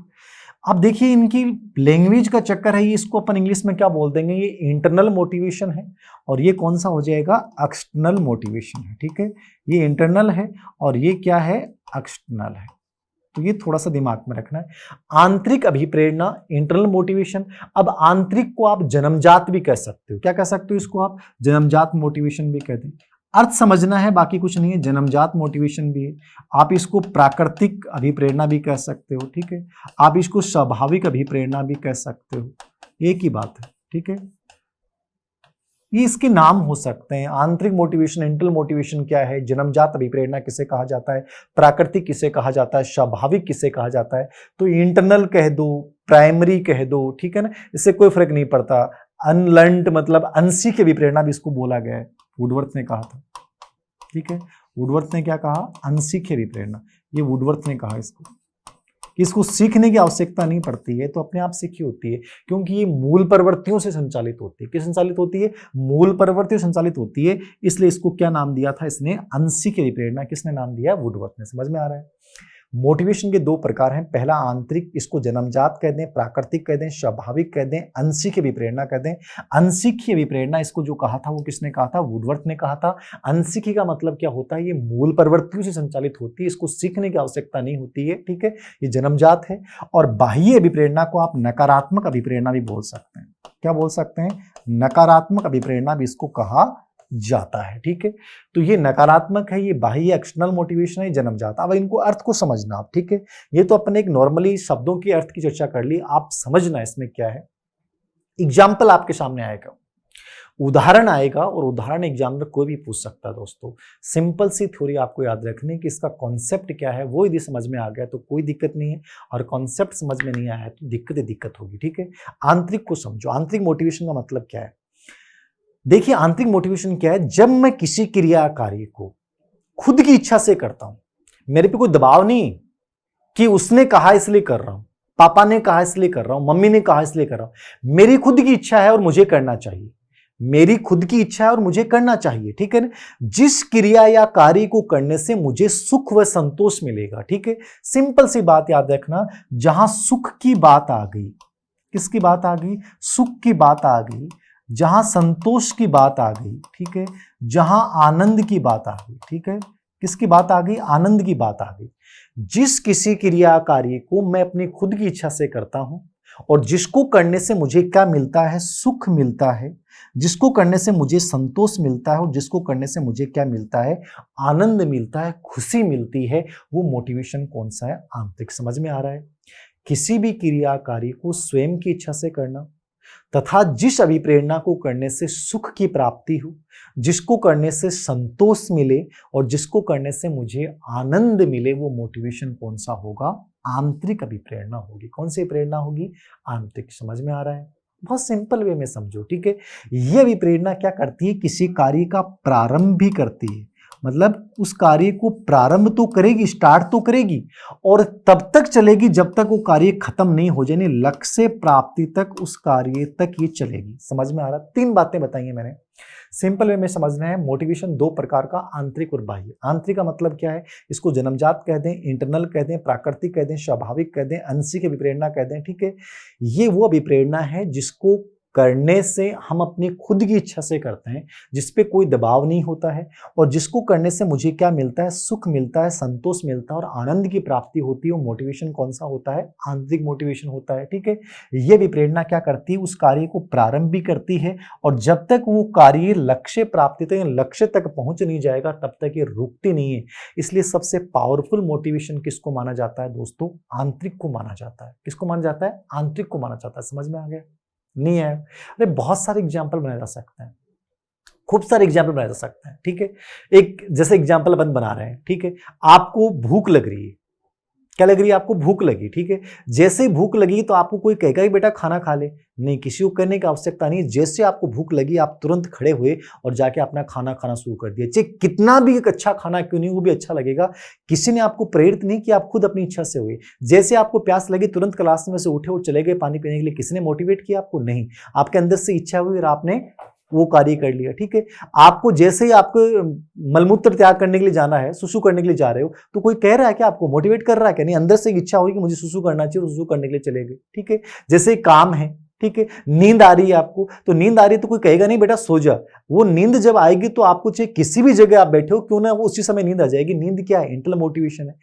अब देखिए इनकी लैंग्वेज का चक्कर है, ये इसको अपन इंग्लिश में क्या बोल देंगे, ये इंटरनल मोटिवेशन है और ये कौन सा हो जाएगा, एक्सटर्नल मोटिवेशन है। ठीक है, ये इंटरनल है और ये क्या है, एक्सटर्नल है। तो ये थोड़ा सा दिमाग में रखना है। आंतरिक अभिप्रेरणा, इंटरनल मोटिवेशन। अब आंतरिक को आप जन्मजात भी कह सकते हो, क्या कह सकते हो इसको आप, जन्मजात मोटिवेशन भी कह दें। अर्थ समझना है, बाकी कुछ नहीं है, जन्मजात मोटिवेशन भी है। आप इसको प्राकृतिक अभिप्रेरणा भी कह सकते हो। ठीक है, आप इसको स्वाभाविक अभिप्रेरणा भी कह सकते हो, एक ही बात है। ठीक है, ये इसके नाम हो सकते हैं। आंतरिक मोटिवेशन, इंटरनल मोटिवेशन क्या है, जन्मजात अभिप्रेरणा किसे कहा जाता है, प्राकृतिक किसे कहा जाता है, स्वाभाविक किसे कहा जाता है। तो इंटरनल कह दो, प्राइमरी कह दो, ठीक है ना, इससे कोई फर्क नहीं पड़ता। अनलर्न्ड मतलब अनसीख अभिप्रेरणा भी इसको बोला गया है, वुडवर्थ ने कहा था। ठीक है, वुडवर्थ ने क्या कहा, अनसीख अभिप्रेरणा, ये वुडवर्थ ने कहा इसको, कि इसको सीखने की आवश्यकता नहीं पड़ती है, तो अपने आप सीखी होती है, क्योंकि ये मूल प्रवृत्तियों से संचालित होती है। किस संचालित होती है, मूल प्रवृत्तियों संचालित होती है, इसलिए इसको क्या नाम दिया था इसने, अनसीख अभिप्रेरणा। किसने नाम दिया, वुडवर्थ ने। समझ में आ रहा है। मोटिवेशन के दो प्रकार हैं, पहला आंतरिक, इसको जन्मजात कह दें, प्राकृतिक कह दें, स्वाभाविक कह दें, अनसीखी अभिप्रेरणा कह दें। अनसीखी अभिप्रेरणा इसको जो कहा था वो किसने कहा था, वुडवर्थ ने कहा था। अनसीखी का मतलब क्या होता है, ये मूल प्रवृत्तियों से संचालित होती है, इसको सीखने की आवश्यकता नहीं होती है। ठीक है, ये जन्मजात है। और बाह्य अभिप्रेरणा को आप नकारात्मक अभिप्रेरणा भी बोल सकते हैं। क्या बोल सकते हैं, नकारात्मक अभिप्रेरणा भी इसको कहा जाता है। ठीक है, तो ये नकारात्मक है, ये बाह्य एक्सटर्नल मोटिवेशन है, जन्मजात। अब इनको अर्थ को समझना आप। ठीक है, ये तो अपन एक नॉर्मली शब्दों के अर्थ की चर्चा कर ली, आप समझना इसमें क्या है। एग्जाम्पल आपके सामने आएगा, उदाहरण आएगा, और उदाहरण एग्जाम में कोई भी पूछ सकता है दोस्तों। सिंपल सी थ्योरी आपको याद रखनी कि इसका कॉन्सेप्ट क्या है, वो यदि समझ में आ गया तो कोई दिक्कत नहीं है, और कॉन्सेप्ट समझ में नहीं आया तो दिक्कत होगी। ठीक है, आंतरिक को समझो। आंतरिक मोटिवेशन का मतलब क्या है, देखिए आंतरिक मोटिवेशन क्या है, जब मैं किसी क्रिया कार्य को खुद की इच्छा से करता हूं, मेरे पे कोई दबाव नहीं कि उसने कहा इसलिए कर रहा हूं, पापा ने कहा इसलिए कर रहा हूं, मम्मी ने कहा इसलिए कर रहा हूं, मेरी खुद की इच्छा है और मुझे करना चाहिए, मेरी खुद की इच्छा है और मुझे करना चाहिए। ठीक है ना, जिस क्रिया या कार्य को करने से मुझे सुख व संतोष मिलेगा। ठीक है, सिंपल सी बात याद रखना, जहां सुख की बात आ गई, किसकी बात आ गई, सुख की बात आ गई, जहां संतोष की बात आ गई, ठीक है, जहां आनंद की बात आ गई, ठीक है, किसकी बात आ गई, आनंद की बात आ गई। जिस किसी क्रिया कार्य को मैं अपनी खुद की इच्छा से करता हूं और जिसको करने से मुझे क्या मिलता है, सुख मिलता है, जिसको करने से मुझे संतोष मिलता है और जिसको करने से मुझे क्या मिलता है, आनंद मिलता है, खुशी मिलती है, वो मोटिवेशन कौन सा है, आंतरिक। समझ में आ रहा है। किसी भी क्रिया कार्य को स्वयं की इच्छा से करना तथा जिस अभिप्रेरणा को करने से सुख की प्राप्ति हो, जिसको करने से संतोष मिले और जिसको करने से मुझे आनंद मिले, वो मोटिवेशन कौन सा होगा, आंतरिक अभिप्रेरणा होगी। कौन सी प्रेरणा होगी, आंतरिक। समझ में आ रहा है, बहुत सिंपल वे में समझो। ठीक है, यह अभिप्रेरणा क्या करती है, किसी कार्य का प्रारंभ भी करती है, मतलब उस कार्य को प्रारंभ तो करेगी, स्टार्ट तो करेगी, और तब तक चलेगी जब तक वो कार्य खत्म नहीं हो जाए, लक्ष्य प्राप्ति तक उस कार्य तक ये चलेगी। समझ में आ रहा, तीन बातें बताई हैं मैंने, सिंपल वे में समझना है। मोटिवेशन दो प्रकार का, आंतरिक और बाह्य। आंतरिक का मतलब क्या है, इसको जन्मजात कह दें, इंटरनल कह दें, प्राकृतिक कह दें, स्वाभाविक कह दें, अंशिक अभिप्रेरणा कह दें। ठीक है, ये वो अभिप्रेरणा है जिसको करने से हम अपनी खुद की इच्छा से करते हैं, जिसपे कोई दबाव नहीं होता है, और जिसको करने से मुझे क्या मिलता है, सुख मिलता है, संतोष मिलता है और आनंद की प्राप्ति होती है। वो मोटिवेशन कौन सा होता है, आंतरिक मोटिवेशन होता है। ठीक है, ये भी प्रेरणा क्या करती है, उस कार्य को प्रारंभ भी करती है, और जब तक वो कार्य लक्ष्य प्राप्ति तक, लक्ष्य तक पहुंच नहीं जाएगा तब तक ये रुकती नहीं है। इसलिए सबसे पावरफुल मोटिवेशन किसको माना जाता है दोस्तों, आंतरिक को माना जाता है। किसको माना जाता है, आंतरिक को माना जाता है। समझ में आ गया, नहीं है। अरे बहुत सारे एग्जाम्पल बनाए जा सकते हैं, खूब सारे एग्जाम्पल बनाए जा सकते हैं। ठीक है, एक जैसे एग्जाम्पल अपन बना रहे हैं। ठीक है, आपको भूख लग रही है, क्या लग रही है, आपको भूख लगी। ठीक है, जैसे भूख लगी तो आपको कोई कहेगा कि बेटा खाना खा ले, नहीं, किसी को करने की आवश्यकता नहीं। जैसे आपको भूख लगी आप तुरंत खड़े हुए और जाके अपना खाना खाना शुरू कर दिया, चाहे कितना भी एक अच्छा खाना क्यों नहीं, वो भी अच्छा लगेगा। किसी ने आपको प्रेरित नहीं किया, आप खुद अपनी इच्छा से हुए। जैसे आपको प्यास लगी तुरंत क्लास में से उठे और चले गए पानी पीने के लिए, किसी ने मोटिवेट किया आपको, नहीं, आपके अंदर से इच्छा हुई और आपने वो कार्य कर लिया, ठीक है। आपको जैसे ही आपको मलमूत्र त्याग करने के लिए जाना है, सुसु करने के लिए जा रहे हो, तो कोई कह रहा है कि आपको मोटिवेट कर रहा है क्या? नहीं, अंदर से एक इच्छा हुई कि मुझे सुसु करना चाहिए, सुसु करने के लिए चले गए, ठीक है। जैसे काम है, ठीक है, नींद आ रही है आपको, तो नींद आ रही है तो कोई कहेगा नहीं बेटा सो जा। वो नींद जब आएगी तो आपको चाहे किसी भी जगह आप बैठे हो क्यों ना, वो उसी समय नींद आ जाएगी। नींद क्या है? इंटरनल मोटिवेशन है।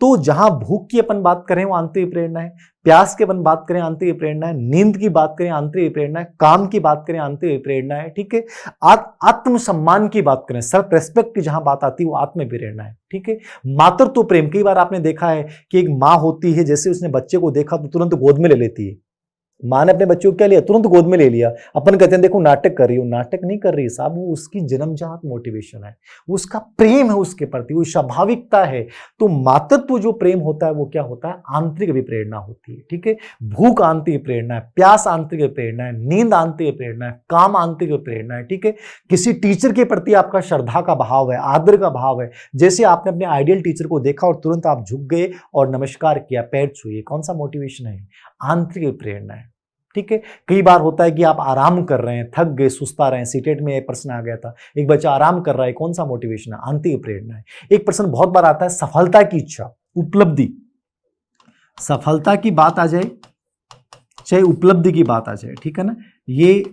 तो जहां भूख की अपन बात करें वो आंतरिक प्रेरणा है, प्यास की अपन बात करें आंतरिक प्रेरणा है, नींद की बात करें आंतरिक प्रेरणा है, काम की बात करें आंतरिक प्रेरणा है, ठीक है। आत्मसम्मान की बात करें, सेल्फ रेस्पेक्ट की जहां बात आती है वो आत्म प्रेरणा है, ठीक है। मातृत्व प्रेम, कई बार आपने देखा है कि एक माँ होती है, जैसे उसने बच्चे को देखा तो तुरंत गोद में ले लेती है। माँ ने अपने बच्चों को क्या लिया? तुरंत गोद में ले लिया। अपन कहते हैं देखो नाटक कर रही हो, नाटक नहीं कर रही साहब, वो उसकी जन्मजात मोटिवेशन है, वो उसका प्रेम है उसके प्रति, वो स्वाभाविकता है। तो मातृत्व जो प्रेम होता है वो क्या होता है? आंतरिक अभिप्रेरणा होती है, ठीक है। भूख आंतरिक प्रेरणा है, प्यास आंतरिक प्रेरणा है, नींद आंतरिक प्रेरणा है, काम आंतरिक प्रेरणा है, ठीक है। किसी टीचर के प्रति आपका श्रद्धा का भाव है, आदर का भाव है, जैसे आपने अपने आइडियल टीचर को देखा और तुरंत आप झुक गए और नमस्कार किया, पैर छुए, कौन सा मोटिवेशन है? आंतरिक प्रेरणा है, ठीक है। कई बार होता है कि आप आराम कर रहे हैं, थक गए, सुस्ता रहे हैं। सीटेट में एक प्रश्न आ गया था, एक बच्चा आराम कर रहा है, कौन सा मोटिवेशन है? आंतरिक प्रेरणा है। एक प्रश्न बहुत बार आता है, सफलता की इच्छा, उपलब्धि, सफलता की बात आ जाए चाहे उपलब्धि की बात आ जाए, ठीक है ना, ये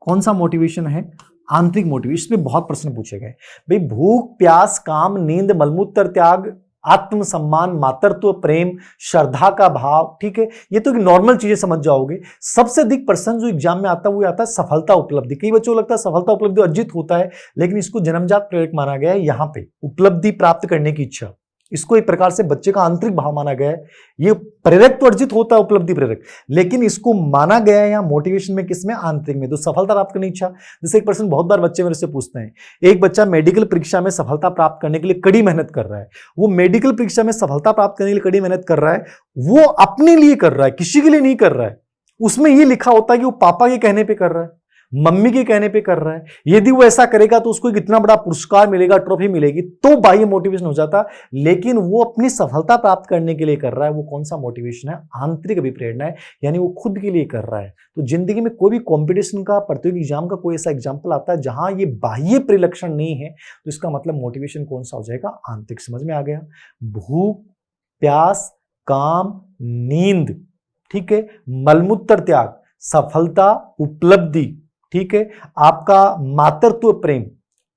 कौन सा मोटिवेशन है? आंतरिक मोटिवेशन। इसमें बहुत प्रश्न पूछे गए भाई, भूख, प्यास, काम, नींद, मलमूत्र त्याग, आत्मसम्मान, मातृत्व प्रेम, श्रद्धा का भाव, ठीक है। ये तो नॉर्मल चीजें समझ जाओगे। सबसे अधिक प्रश्न जो एग्जाम में आता है वो आता है सफलता उपलब्धि। कई बच्चों को लगता है सफलता उपलब्धि अर्जित होता है, लेकिन इसको जन्मजात प्रेरक माना गया है। यहाँ पे उपलब्धि प्राप्त करने की इच्छा, इसको एक प्रकार से बच्चे का आंतरिक भाव माना गया है। ये प्रेरक तो अर्जित होता है, उपलब्धि प्रेरक, लेकिन इसको माना गया है यहाँ मोटिवेशन में, किसमें? आंतरिक में। तो सफलता प्राप्त करने की इच्छा, जैसे एक पर्सन बहुत बार बच्चे मेरे से पूछते हैं, एक बच्चा मेडिकल परीक्षा में सफलता प्राप्त करने के लिए कड़ी मेहनत कर रहा है। वो मेडिकल परीक्षा में सफलता प्राप्त करने के लिए कड़ी मेहनत कर रहा है, वो अपने लिए कर रहा है, किसी के लिए नहीं कर रहा है। उसमें ये लिखा होता है कि वो पापा के कहने पर कर रहा है, मम्मी के कहने पे कर रहा है। यदि वो ऐसा करेगा तो उसको कितना बड़ा पुरस्कार मिलेगा, ट्रॉफी मिलेगी, तो बाह्य मोटिवेशन हो जाता। लेकिन वो अपनी सफलता प्राप्त करने के लिए कर रहा है, वो कौन सा मोटिवेशन है? आंतरिक अभिप्रेरणा है, यानी वो खुद के लिए कर रहा है। तो जिंदगी में कोई भी कॉम्पिटिशन का, प्रतियोगी एग्जाम का कोई ऐसा एग्जाम्पल आता है जहां ये बाह्य परिलक्षण नहीं है, तो इसका मतलब मोटिवेशन कौन सा हो जाएगा? आंतरिक। समझ में आ गया? भूख, प्यास, काम, नींद, ठीक है, मलमूत्र त्याग, सफलता, उपलब्धि, ठीक है, आपका मातृत्व प्रेम,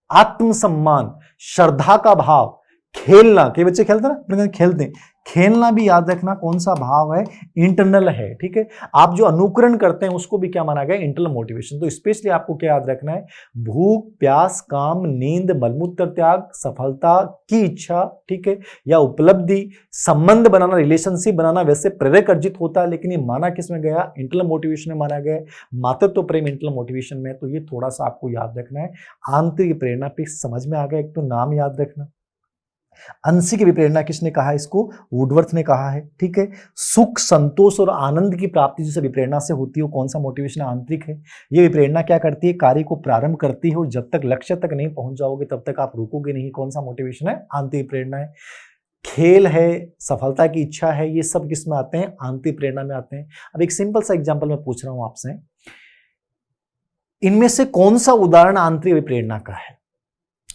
आत्मसम्मान, श्रद्धा का भाव, खेलना, कई बच्चे खेलते ना, खेलते हैं, खेलना भी याद रखना कौन सा भाव है? इंटरनल है, ठीक है। आप जो अनुकरण करते हैं उसको भी क्या माना गया? Internal motivation. तो स्पेशली आपको क्या याद रखना है? भूख, प्यास, काम, नींद, मलमूत्र त्याग, सफलता की इच्छा, ठीक है, या उपलब्धि, संबंध बनाना, रिलेशनशिप बनाना, वैसे प्रेरक अर्जित होता है, लेकिन ये माना किस में गया? इंटरनल मोटिवेशन में माना गया। मातृत्व प्रेम इंटरनल मोटिवेशन में, तो ये थोड़ा सा आपको याद रखना है। आंतरिक प्रेरणा पे समझ में आ गया, एक तो नाम याद रखना। अंशी की विप्रेरणा किसने कहा? इसको वुडवर्थ ने कहा है, ठीक है। सुख, संतोष और आनंद की प्राप्ति जिसे विप्रेरणा से होती है, वो कौन सा मोटिवेशन? आंतरिक है। ये विप्रेरणा क्या करती है? कार्य को प्रारंभ करती है और जब तक लक्ष्य तक नहीं पहुंच जाओगे तब तक आप रुकोगे नहीं। कौन सा मोटिवेशन है? आंतरिक प्रेरणा है। खेल है, सफलता की इच्छा है, ये सब किस में आते हैं? आंतरिक प्रेरणा में आते हैं। अब एक सिंपल सा एग्जाम्पल मैं पूछ रहा हूं आपसे, इनमें से कौन सा उदाहरण आंतरिक प्रेरणा का है?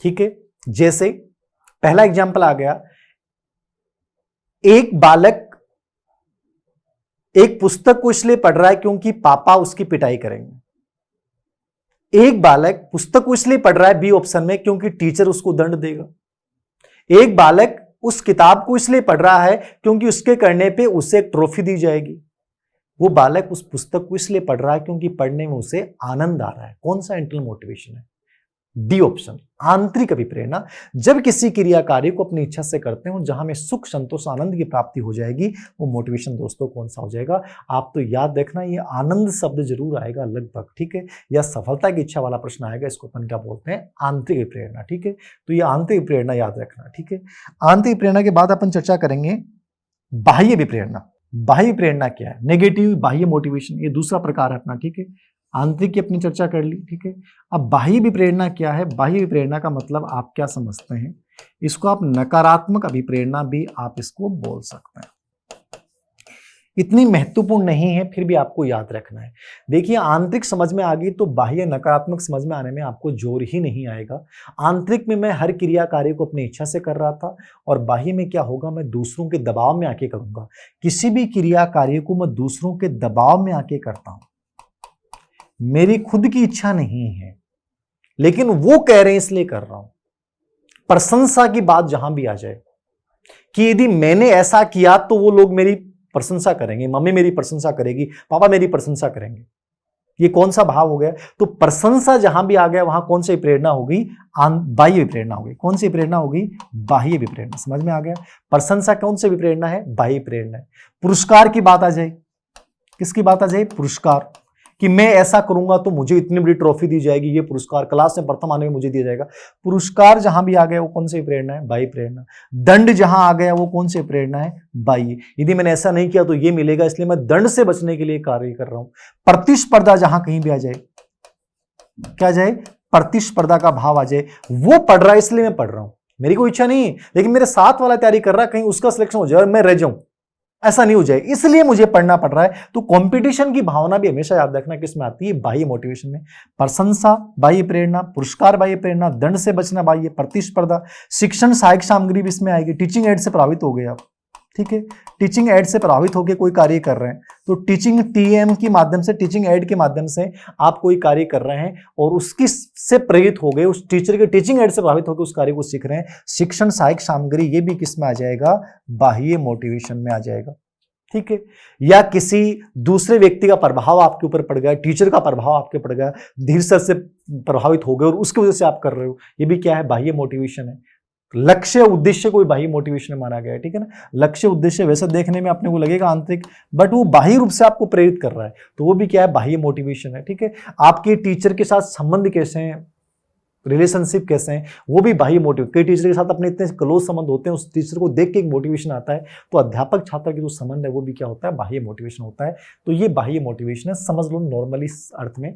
ठीक है, जैसे पहला एग्जाम्पल आ गया, एक बालक एक पुस्तक को इसलिए पढ़ रहा है क्योंकि पापा उसकी पिटाई करेंगे। एक बालक पुस्तक को इसलिए पढ़ रहा है, बी ऑप्शन में, क्योंकि टीचर उसको दंड देगा। एक बालक उस किताब को इसलिए पढ़ रहा है क्योंकि उसके करने पे उसे एक ट्रॉफी दी जाएगी। वो बालक उस पुस्तक को इसलिए पढ़ रहा है क्योंकि पढ़ने में उसे आनंद आ रहा है। कौन सा इंटरनल मोटिवेशन है? डी ऑप्शन, आंतरिक अभिप्रेरणा। जब किसी क्रिया कार्य को अपनी इच्छा से करते हो जहां में सुख, संतोष, आनंद की प्राप्ति हो जाएगी, वो मोटिवेशन दोस्तों कौन सा हो जाएगा? आप तो याद रखना, ये आनंद शब्द जरूर आएगा लगभग, ठीक है, या सफलता की इच्छा वाला प्रश्न आएगा, इसको अपन क्या बोलते हैं? आंतरिक प्रेरणा, ठीक है। तो ये आंतरिक प्रेरणा याद रखना, ठीक है। आंतरिक प्रेरणा के बाद अपन चर्चा करेंगे बाह्य विप्रेरणा। बाह्य प्रेरणा क्या है? नेगेटिव बाह्य मोटिवेशन, ये दूसरा प्रकार है अपना, ठीक है। आंतरिक की अपनी चर्चा कर ली, ठीक है। अब बाह्य विप्रेरणा क्या है? बाह्य विप्रेरणा का मतलब आप क्या समझते हैं? इसको आप नकारात्मक अभिप्रेरणा भी आप इसको बोल सकते हैं। इतनी महत्वपूर्ण नहीं है, फिर भी आपको याद रखना है। देखिए, आंतरिक समझ में आ गई तो बाह्य नकारात्मक समझ में आने में आपको जोर ही नहीं आएगा। आंतरिक में मैं हर क्रिया कार्य को अपनी इच्छा से कर रहा था, और बाह्य में क्या होगा, मैं दूसरों के दबाव में आके करूंगा। किसी भी क्रिया कार्य को मैं दूसरों के दबाव में आके करता हूं, मेरी खुद की इच्छा नहीं है, लेकिन वो कह रहे हैं इसलिए कर रहा हूं। प्रशंसा की बात जहां भी आ जाए कि यदि मैंने ऐसा किया तो वो लोग मेरी प्रशंसा करेंगे, मम्मी मेरी प्रशंसा करेगी, पापा मेरी प्रशंसा करेंगे, ये कौन सा भाव हो गया? तो प्रशंसा जहां भी आ गया वहां कौन सी प्रेरणा होगी? बाह्य प्रेरणा होगी। कौन सी प्रेरणा होगी? बाह्य प्रेरणा। समझ में आ गया? प्रशंसा कौन सी प्रेरणा है? बाह्य प्रेरणा है। पुरस्कार की बात आ जाए, किसकी बात आ जाए? पुरस्कार, कि मैं ऐसा करूंगा तो मुझे इतनी बड़ी ट्रॉफी दी जाएगी, ये पुरस्कार क्लास में प्रथम आने में मुझे दिया जाएगा। पुरस्कार जहां भी आ गया वो कौन सी प्रेरणा है? बाह्य प्रेरणा। दंड जहां आ गया वो कौन सी प्रेरणा है? बाह्य। यदि मैंने ऐसा नहीं किया तो ये मिलेगा, इसलिए मैं दंड से बचने के लिए कार्य कर रहा हूं। प्रतिस्पर्धा जहां कहीं भी आ जाए, क्या जाए? प्रतिस्पर्धा का भाव आ जाए, वो पढ़ रहा है इसलिए मैं पढ़ रहा हूं, मेरी कोई इच्छा नहीं है, लेकिन मेरे साथ वाला तैयारी कर रहा है, कहीं उसका सिलेक्शन हो जाए और मैं रह जाऊं, ऐसा नहीं हो जाए, इसलिए मुझे पढ़ना पड़ रहा है। तो कंपटीशन की भावना भी हमेशा याद रखना किस में आती है? बाह्य मोटिवेशन में। प्रशंसा बाह्य प्रेरणा, पुरस्कार बाह्य प्रेरणा, दंड से बचना बाह्य, प्रतिस्पर्धा, शिक्षण सहायक सामग्री भी इसमें आएगी। टीचिंग एड से प्रभावित हो गए आप, ठीक है, टीचिंग एड से प्रभावित होकर कोई कार्य कर रहे हैं, तो टीचिंग टीएम के माध्यम से, टीचिंग एड के माध्यम से आप कोई कार्य कर रहे हैं और उसकी से प्रेरित हो गए, उस टीचर के टीचिंग एड से प्रभावित होकर उस कार्य को सीख रहे हैं। शिक्षण सहायक सामग्री, ये भी किस में आ जाएगा? बाह्य मोटिवेशन में आ जाएगा, ठीक है। या किसी दूसरे व्यक्ति का प्रभाव आपके ऊपर पड़ गया, टीचर का प्रभाव आपके पड़ गया, धीरे से प्रभावित हो गए और उसकी वजह से आप कर रहे हो, ये भी क्या है? बाह्य मोटिवेशन है। लक्ष्य उद्देश्य कोई बाह्य मोटिवेशन में माना गया है, ठीक है ना। लक्ष्य उद्देश्य वैसे देखने में अपने को लगेगा आंतरिक, बट वो बाह्य रूप से आपको प्रेरित कर रहा है, तो वो भी क्या है? बाह्य मोटिवेशन है, ठीक है। आपके टीचर के साथ संबंध कैसे हैं, रिलेशनशिप कैसे हैं, वो भी बाह्य मोटिव। कई टीचर के साथ अपने इतने क्लोज संबंध होते हैं, उस टीचर को देख के एक मोटिवेशन आता है, तो अध्यापक छात्र के जो संबंध है वो भी क्या होता है? बाह्य मोटिवेशन होता है। तो ये बाह्य मोटिवेशन है, समझ लो नॉर्मली अर्थ में,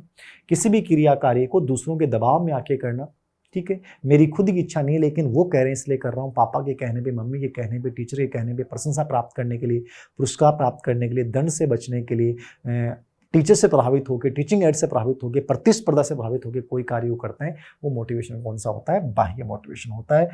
किसी भी क्रिया कार्य को दूसरों के दबाव में आके करना, ठीक है। मेरी खुद की इच्छा नहीं है, लेकिन वो कह रहे हैं इसलिए कर रहा हूँ, पापा के कहने पे, मम्मी के कहने पे, टीचर के कहने पे, प्रशंसा प्राप्त करने के लिए, पुरस्कार प्राप्त करने के लिए, दंड से बचने के लिए, टीचर से प्रभावित होकर, टीचिंग एड से प्रभावित होकर, प्रतिस्पर्धा से प्रभावित होकर कोई कार्य करते हैं, वो मोटिवेशन कौन सा होता है? बाह्य मोटिवेशन होता है।